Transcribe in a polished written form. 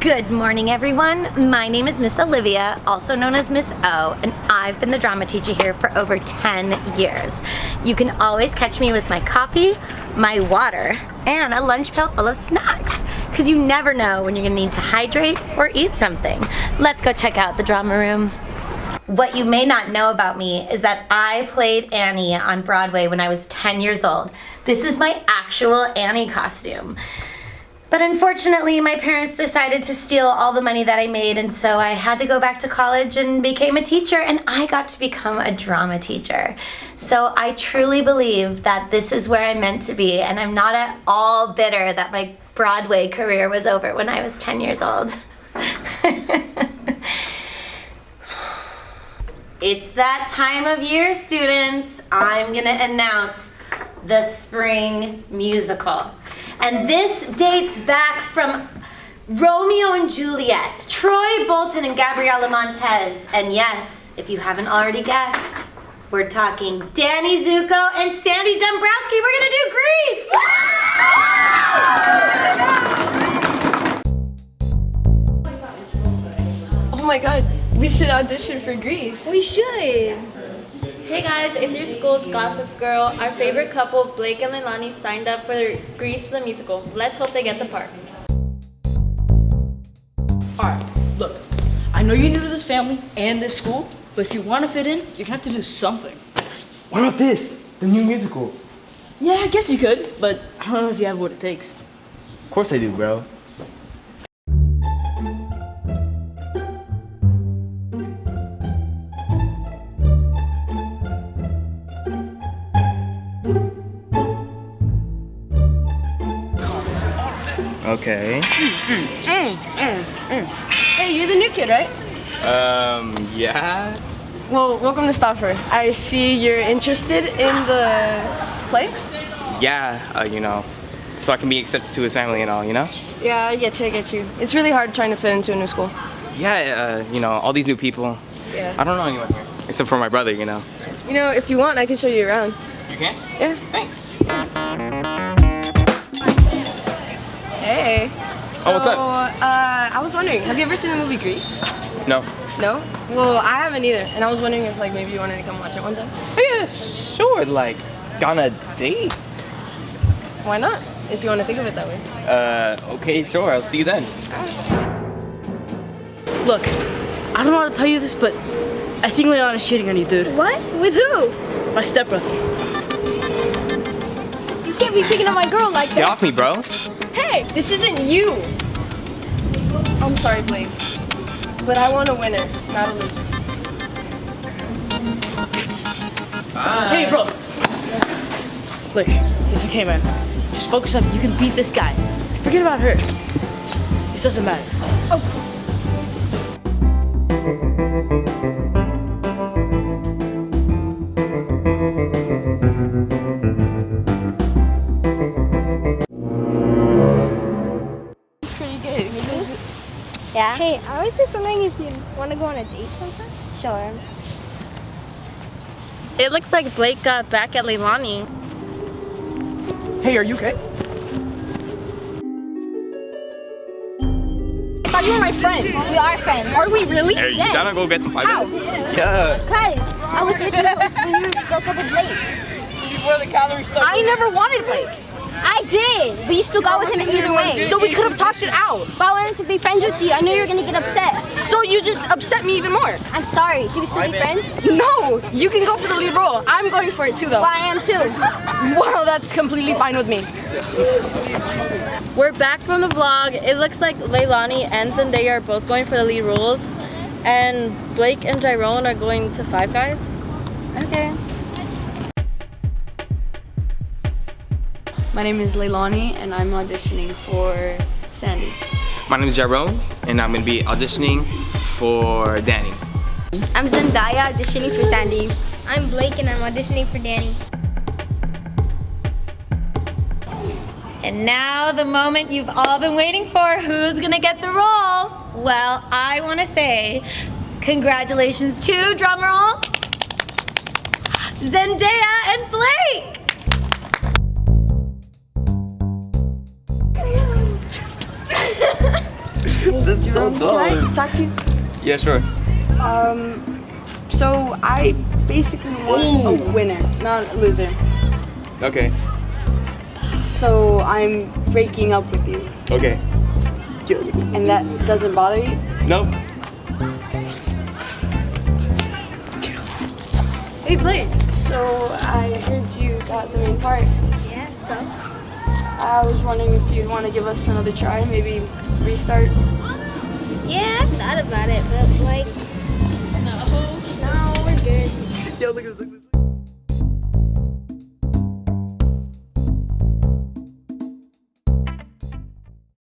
Good morning, everyone. My name is Miss Olivia, also known as Miss O, and I've been the drama teacher here for over 10 years. You can always catch me with my coffee, my water, and a lunch pail full of snacks, because you never know when you're gonna need to hydrate or eat something. Let's go check out the drama room. What you may not know about me is that I played Annie on Broadway when I was 10 years old. This is my actual Annie costume. But unfortunately, my parents decided to steal all the money that I made, and so I had to go back to college and became a teacher, and I got to become a drama teacher. So I truly believe that this is where I'm meant to be, and I'm not at all bitter that my Broadway career was over when I was 10 years old. It's that time of year, students. I'm gonna announce the spring musical. And this dates back from Romeo and Juliet, Troy Bolton and Gabriella Montez. And yes, if you haven't already guessed, we're talking Danny Zuko and Sandy Dombrowski. We're gonna do Grease! Oh my god, we should audition for Grease. We should. Hey guys, it's your school's gossip girl. Our favorite couple, Blake and Leilani, signed up for Grease the musical. Let's hope they get the part. Alright, look, I know you're new to this family and this school, but if you want to fit in, you're gonna have to do something. What about this? The new musical? Yeah, I guess you could, but I don't know if you have what it takes. Of course I do, bro. Okay. Hey, you're the new kid, right? Yeah? Well, welcome to Stauffer. I see you're interested in the play? Yeah, you know, so I can be accepted to his family and all, you know? Yeah, I get you. It's really hard trying to fit into a new school. Yeah, you know, all these new people. Yeah. I don't know anyone here, except for my brother, you know? You know, if you want, I can show you around. You can? Yeah. Thanks. Hey. So, Oh, what's up? I was wondering, have you ever seen the movie Grease? No. No? Well, I haven't either, and I was wondering if like maybe you wanted to come watch it one time. Oh, yeah, sure, like, on a date? Why not? If you want to think of it that way. Okay, sure, I'll see you then. Look, I don't know how to tell you this, but I think Leilani's cheating on you, dude. What? With who? My stepbrother. You can't be picking on my girl like that. Get off me, bro. Hey, this isn't you! I'm sorry, Blake, but I want a winner, not a loser. Bye. Hey, bro! Look, it's okay, man. Just focus up. You can beat this guy. Forget about her. This doesn't matter. Oh. Yeah? Hey, I was just wondering if you want to go on a date sometime? Sure. It looks like Blake got back at Leilani. Hey, are you okay? I thought you were my friend. We are friends. Are we really? Hey, you Yes. down to go get some pie? How? Yeah. Because I was with you when you broke up with Blake. Before the calorie stuff. I never wanted Blake. I did, but you still got with him either way. So we could have talked it out. But I wanted to be friends with you. I knew you were going to get upset. So you just upset me even more. I'm sorry. Can we still be friends? No, you can go for the lead role. I'm going for it too, though. Well, I am too. Well, that's completely fine with me. We're back from the vlog. It looks like Leilani and Zendaya are both going for the lead roles, and Blake and Tyrone are going to Five Guys. Okay. My name is Leilani, and I'm auditioning for Sandy. My name is Jarone, and I'm gonna be auditioning for Danny. I'm Zendaya, auditioning for Sandy. I'm Blake, and I'm auditioning for Danny. And now the moment you've all been waiting for, who's gonna get the role? Well, I wanna say congratulations to, drumroll, Zendaya and Blake. That's so Can I dumb. talk to you? Yeah, sure. So I basically want a winner, not a loser. Okay. So I'm breaking up with you, Okay. and that doesn't bother you? Nope. Hey Blake, so I heard you got the main part. Yeah, so? I was wondering if you'd want to give us another try, maybe restart. Yeah, I thought about it, but like, no, we're good. Yo, look at this.